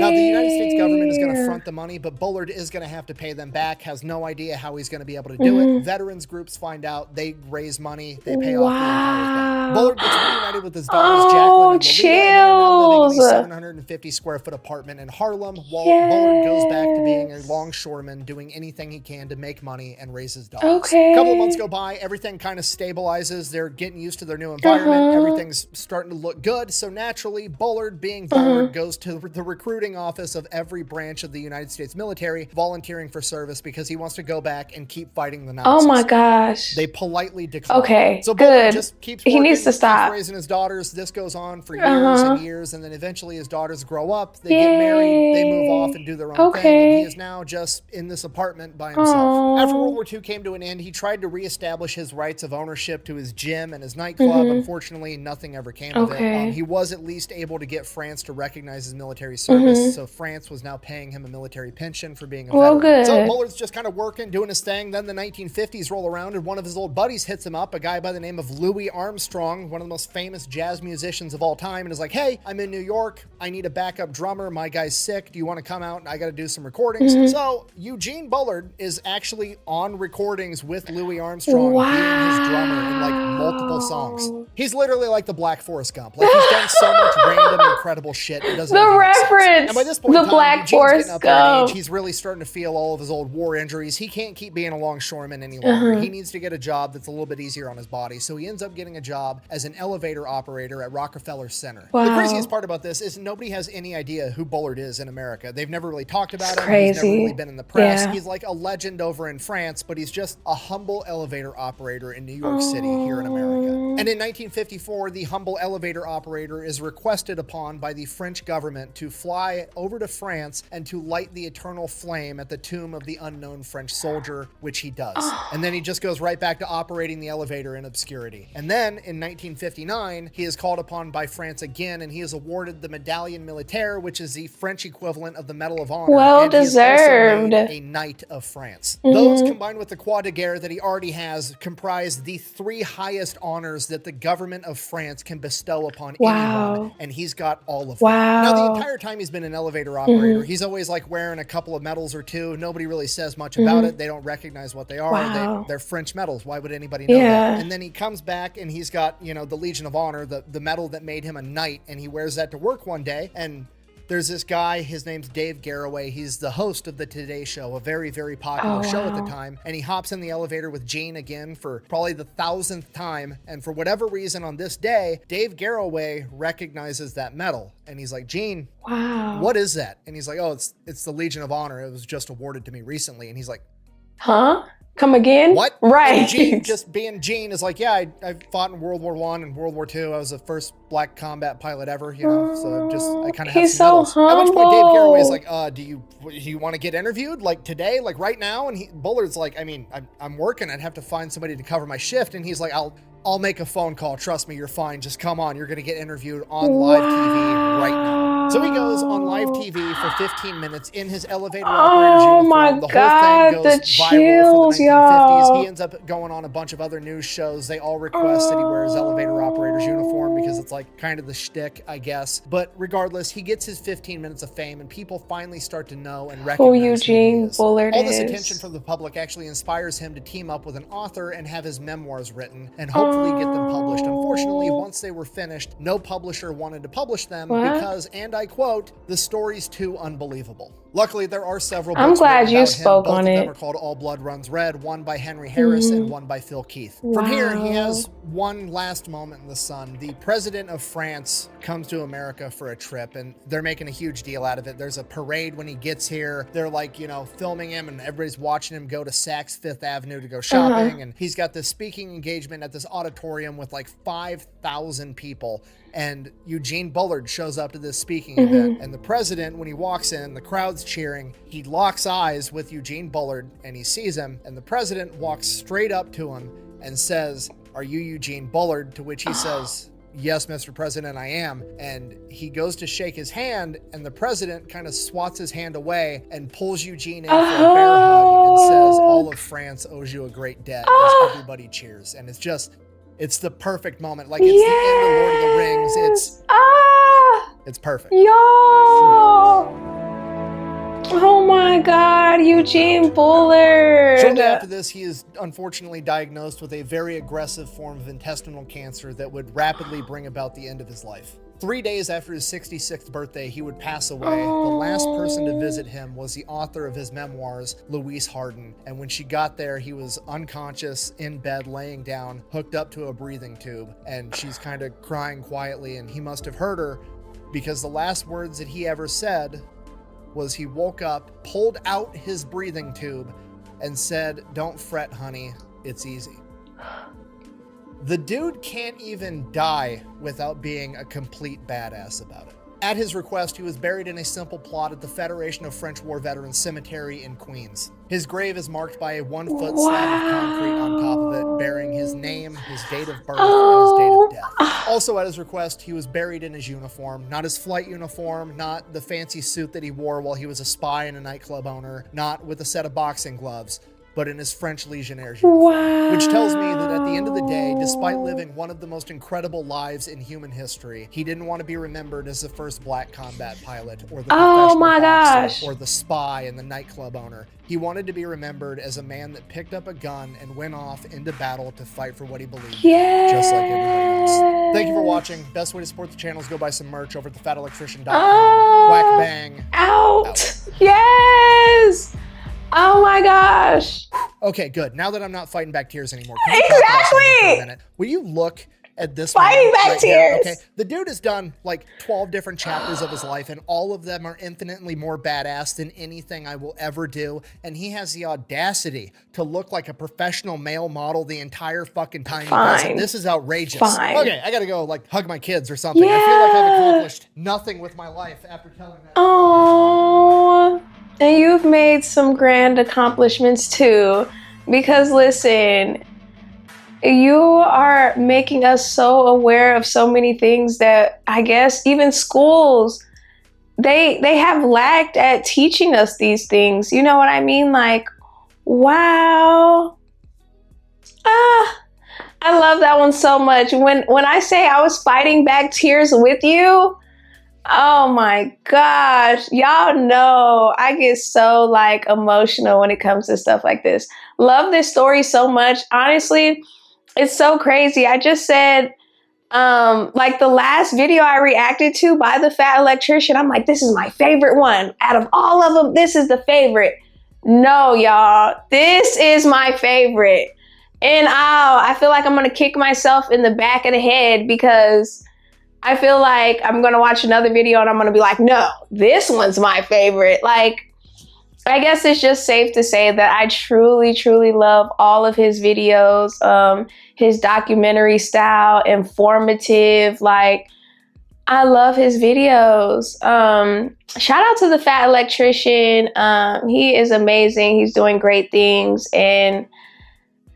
Now, the United States government is going to front the money, but Bullard is going to have to pay them back, has no idea how he's going to be able to do it. Veterans groups find out, they raise money, they pay off the entire thing. Bullard gets reunited with his daughters, Jacqueline and Lolita, and they're now living in a 750 square foot apartment in Harlem, while Bullard goes back to being a longshoreman doing anything he can to make money and raise his dogs. Okay. A couple of months go by, everything kind of stabilizes. They're getting used to their new environment. Everything's starting to look good. So naturally, Bullard, being Bullard, goes to the recruiting office of every branch of the United States military, volunteering for service because he wants to go back and keep fighting the Nazis. Oh my gosh. They politely decline. Okay, So Bullard good. just keeps He working, needs to stop. keeps raising his daughters. This goes on for years and years, and then eventually his daughters grow up. They get married. They move off and do their own thing. And he is now just in this apartment by himself. After World War II came to an end, he tried to reestablish his rights of ownership to his gym and his nightclub. Unfortunately, nothing ever came of it. He was at least able to get France to recognize his military service. So France was now paying him a military pension for being a veteran. Good. So Bullard's just kind of working, doing his thing. Then the 1950s roll around, and one of his old buddies hits him up, a guy by the name of Louis Armstrong, one of the most famous jazz musicians of all time, and is like, hey, I'm in New York. I need a backup drummer. My guy's sick. Do you want to come out? I got to do some recordings. So Eugene Bullard is actually on recordings with Louis Armstrong being his drummer in like multiple songs. He's literally like the Black Forrest Gump. Like, he's done so much random, incredible shit. It doesn't even make sense. And by this point in time, Black Eugene's Forrest getting up there in Gump. age. He's really starting to feel all of his old war injuries. He can't keep being a longshoreman any longer. He needs to get a job that's a little bit easier on his body. So he ends up getting a job as an elevator operator at Rockefeller Center. The craziest part about this is nobody has any idea who Bullard is in America. They've never really talked about him. He's never really been in the press. He's like a legend over in France, but he's just a humble elevator operator in New York City here in America. And in 1954, the humble elevator operator is requested upon by the French government to fly over to France and to light the eternal flame at the tomb of the unknown French soldier, which he does. And then he just goes right back to operating the elevator in obscurity. And then in 1959, he is called upon by France again, and he is awarded the Médaille Militaire, which is the French equivalent of the Medal of Honor. Well and he is deserved. also made a Knight of France. Those combined with the Croix de Guerre that he already has comprise the 3 highest honors that the government of France can bestow upon anyone, and he's got all of them. Now, the entire time he's been an elevator operator, he's always like wearing a couple of medals or two. Nobody really says much about it. They don't recognize what they are. They're French medals. Why would anybody know that? And then he comes back and he's got, you know, the Legion of Honor, the medal that made him a knight, and he wears that to work one day, and there's this guy, his name's Dave Garroway. He's the host of the Today Show, a very, very popular show at the time. And he hops in the elevator with Gene again for probably the 1000th time. And for whatever reason on this day, Dave Garroway recognizes that medal. And he's like, Gene, what is that? And he's like, oh, it's the Legion of Honor. It was just awarded to me recently. And he's like, huh? Come again? What? Right. And Gene, just being Gene, is like, yeah, I fought in World War I and World War II. I was the first black combat pilot ever, you know, so I kind of have some medals. At which point Dave Garroway is like, do you want to get interviewed like today, like right now? And Bullard's like, I mean, I'm working. I'd have to find somebody to cover my shift. And he's like, I'll make a phone call. Trust me, you're fine. Just come on. You're going to get interviewed on live TV right now. So he goes on live TV for 15 minutes in his elevator operator's uniform. My the God, whole thing goes viral for the 1950s. He ends up going on a bunch of other news shows. They all request that he wear his elevator operator's uniform because it's like kind of the shtick, I guess. But regardless, he gets his 15 minutes of fame, and people finally start to know and recognize who Eugene Bullard All this is. attention from the public actually inspires him to team up with an author and have his memoirs written and hopefully get them published. Unfortunately, once they were finished, no publisher wanted to publish them because, and I quote, the story's too unbelievable. Luckily, there are several books. I'm glad you about spoke him. Both on of them it. are called All Blood Runs Red, one by Henry Harris and one by Phil Keith. From here, he has one last moment in the sun. The president of France comes to America for a trip, and they're making a huge deal out of it. There's a parade when he gets here. They're like, you know, filming him, and everybody's watching him go to Saks Fifth Avenue to go shopping. And he's got this speaking engagement at this auditorium with like 5,000 people. And Eugene Bullard shows up to this speaking event, and the president, when he walks in, the crowd's cheering. He locks eyes with Eugene Bullard, and he sees him, and the president walks straight up to him and says, "Are you Eugene Bullard?" To which he says, "Yes, Mr. President, I am." And he goes to shake his hand, and the president kind of swats his hand away and pulls Eugene in for a bear hug and says, "All of France owes you a great debt," as everybody cheers. And it's the perfect moment. Like, it's the end of Lord of the Rings. It's perfect. Oh my God, Eugene Bullard. Shortly after this, he is unfortunately diagnosed with a very aggressive form of intestinal cancer that would rapidly bring about the end of his life. 3 days after his 66th birthday, he would pass away. The last person to visit him was the author of his memoirs, Louise Harden. And when she got there, he was unconscious, in bed, laying down, hooked up to a breathing tube. And she's kind of crying quietly, and he must have heard her, because the last words that he ever said was he woke up, pulled out his breathing tube, and said, "Don't fret, honey, it's easy." The dude can't even die without being a complete badass about it. At his request, he was buried in a simple plot at the Federation of French War Veterans Cemetery in Queens. His grave is marked by a 1-foot slab of concrete on top of it, bearing his name, his date of birth, and his date of death. Also at his request, he was buried in his uniform, not his flight uniform, not the fancy suit that he wore while he was a spy and a nightclub owner, not with a set of boxing gloves, but in his French Legionnaires uniform. Which tells me that at the end of the day, despite living one of the most incredible lives in human history, he didn't want to be remembered as the first black combat pilot, or the professional boxer, or the spy and the nightclub owner. He wanted to be remembered as a man that picked up a gun and went off into battle to fight for what he believed, just like everybody else. Thank you for watching. Best way to support the channel is go buy some merch over at thefatelectrician.com. Whack bang. Out. Yes. Oh my gosh. Okay, good. Now that I'm not fighting back tears anymore, can we talk about something for a minute? Will you look at this Fighting back right tears. here? Okay, the dude has done like 12 different chapters of his life, and all of them are infinitely more badass than anything I will ever do. And he has the audacity to look like a professional male model the entire fucking time he does it. This is outrageous. Okay, I gotta go like hug my kids or something. I feel like I've accomplished nothing with my life after telling that. Oh. And you've made some grand accomplishments too, because listen, you are making us so aware of so many things that I guess even schools, they have lacked at teaching us these things. You know what I mean? Like, wow. I love that one so much. When I say I was fighting back tears with you, oh my gosh, y'all know I get so like emotional when it comes to stuff like this. Love this story so much. Honestly, it's so crazy. I just said, like the last video I reacted to by the Fat Electrician, I'm like, this is my favorite one. Out of all of them, this is the favorite. No, y'all, this is my favorite. And I feel like I'm gonna kick myself in the back of the head because I feel like I'm going to watch another video and I'm going to be like, no, this one's my favorite. Like, I guess it's just safe to say that I truly, truly love all of his videos. His documentary style, informative, like, I love his videos. Shout out to the Fat Electrician. He is amazing. He's doing great things and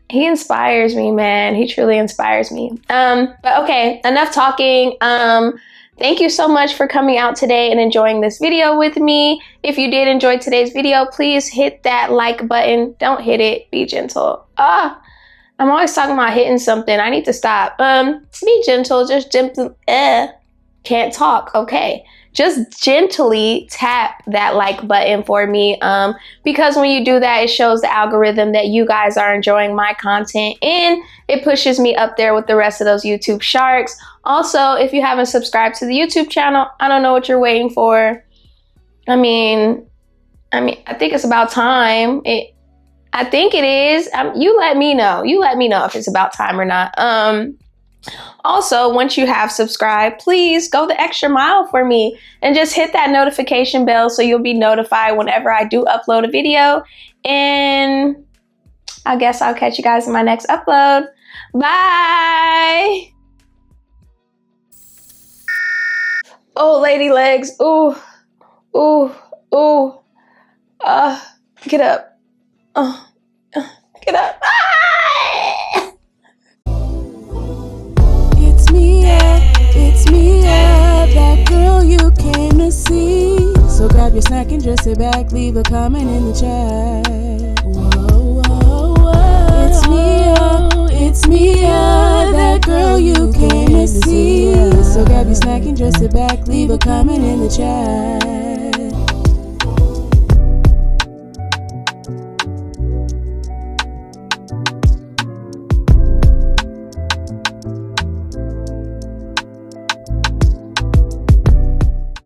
he inspires me, man. He truly inspires me. But okay, enough talking. Thank you so much for coming out today and enjoying this video with me. If you did enjoy today's video, please hit that like button. Don't hit it. Be gentle. I'm always talking about hitting something. I need to stop. Be gentle. Just gentle. Can't talk. Okay. Just gently tap that like button for me because when you do that, it shows the algorithm that you guys are enjoying my content and it pushes me up there with the rest of those YouTube sharks. Also, if you haven't subscribed to the YouTube channel, I don't know what you're waiting for. I mean, I think it's about time. I think it is. You let me know. You let me know if it's about time or not. Also, once you have subscribed, please go the extra mile for me and just hit that notification bell so you'll be notified whenever I do upload a video. And I guess I'll catch you guys in my next upload. Bye. Oh, lady legs. Ooh, ooh, ooh. Get up. Get up. It's Miaaaa, that girl you came to see. So grab your snack and just sit back, leave a comment in the chat. Whoa, whoa, whoa. It's Miaaaa, that girl you came to see. So grab your snack and just sit back, leave a comment in the chat.